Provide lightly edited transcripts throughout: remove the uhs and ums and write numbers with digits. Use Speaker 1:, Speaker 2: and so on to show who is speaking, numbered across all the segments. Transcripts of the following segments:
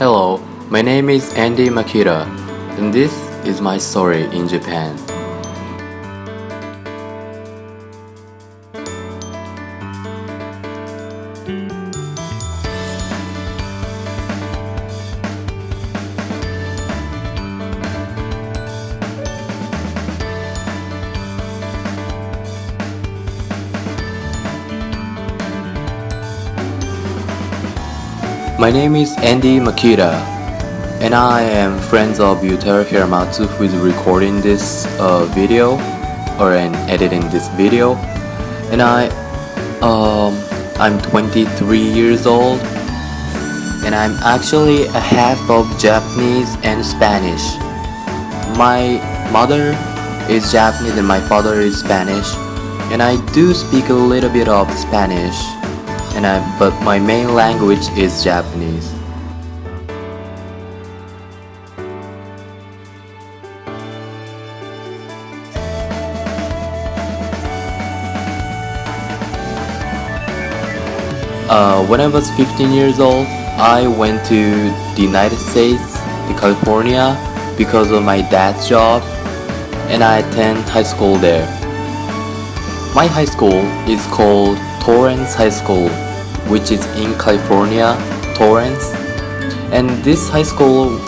Speaker 1: Hello, my name is Andy Makita, and this is my story in Japan. My name is Andy Makita, and I am friends of Yutaro Hiramatsu, who is recording this video and editing this video. And I'm 23 years old, and I'm actually a half of Japanese and Spanish. My mother is Japanese and my father is Spanish, and I do speak a little bit of Spanish. But my main language is Japanese. When I was 15 years old, I went to the United States, to California, because of my dad's job, and I attend high school there. My high school is called Torrance High School, which is in California, Torrance. And this high school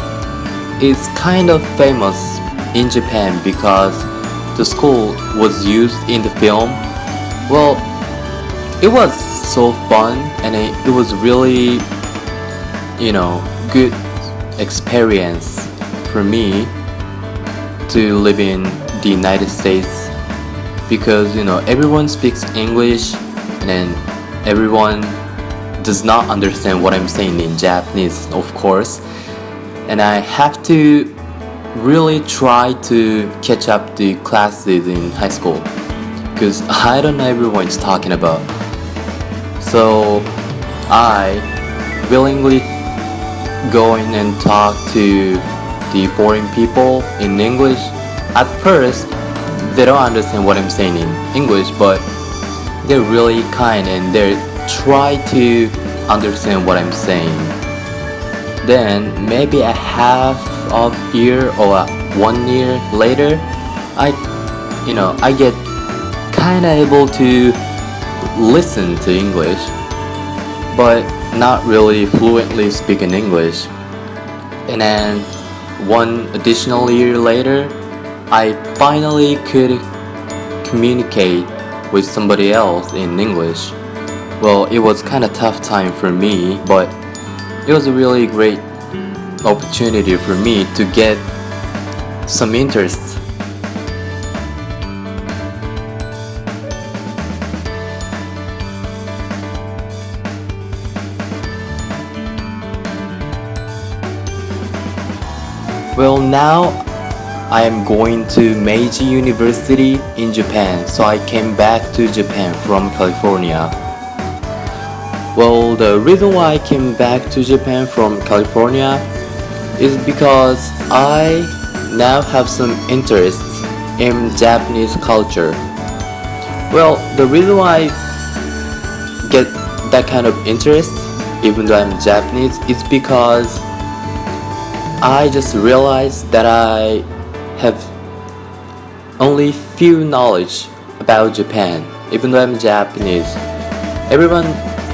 Speaker 1: is kind of famous in Japan because the school was used in the film. Well, it was so fun, and it was really, good experience for me to live in the United States, because everyone speaks English, and then everyone does not understand what I'm saying in Japanese, of course, and I have to really try to catch up the classes in high school because I don't know everyone is talking about. So I willingly go in and talk to the foreign people in English. At first, they don't understand what I'm saying in English, but they're really kind and they try to understand what I'm saying. Then maybe a half of year or 1 year later, I get kinda able to listen to English, but not really fluently speaking English. And then one additional year later, I finally could communicate with somebody else in English. Well, it was kind of tough time for me, but it was a really great opportunity for me to get some interest. Well, now I am going to Meiji University in Japan, so I came back to Japan from California. Well, the reason why I came back to Japan from California is because I now have some interest in Japanese culture. Well, the reason why I get that kind of interest, even though I'm Japanese, is because I just realized that I have only few knowledge about Japan, even though I'm Japanese. Everyone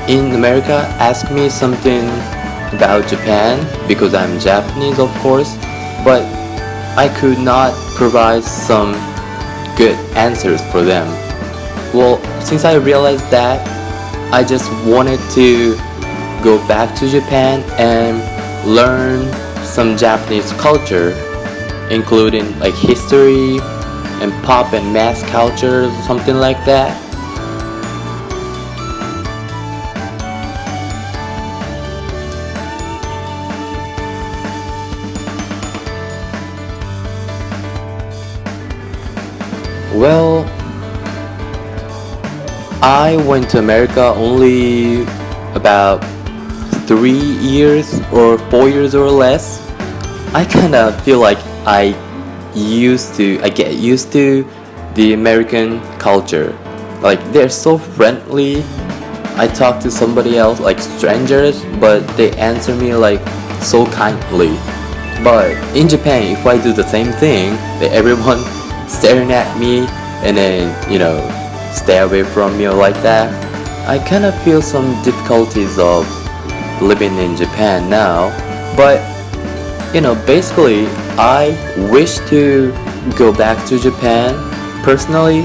Speaker 1: in America asks me something about Japan because I'm Japanese, of course, but I could not provide some good answers for them. Well, since I realized that, I just wanted to go back to Japan and learn some Japanese culture, including like history and pop and mass culture, something like that. Well, I went to America only about 3 years or 4 years or less. I kind of feel like I get used to the American culture. Like, they're so friendly. I talk to somebody else, like strangers, but they answer me like so kindly. But in Japan, if I do the same thing, that everyone staring at me and then, stay away from me like that, I kind of feel some difficulties of living in Japan now. But, basically, I wish to go back to Japan. Personally,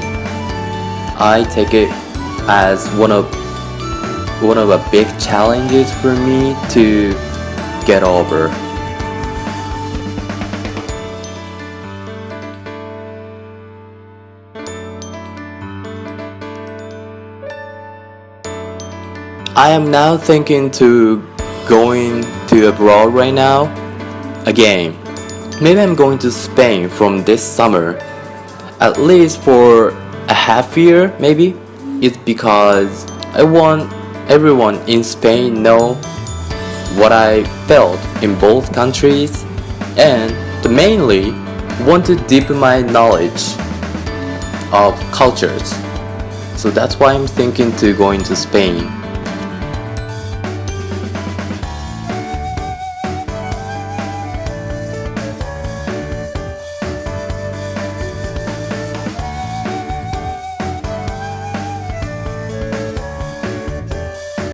Speaker 1: I take it as one of the big challenges for me to get over. I am now thinking to going to abroad right now. Again, maybe I'm going to Spain from this summer, at least for a half year maybe. It's because I want everyone in Spain know what I felt in both countries, and to mainly want to deepen my knowledge of cultures. So that's why I'm thinking to going to Spain.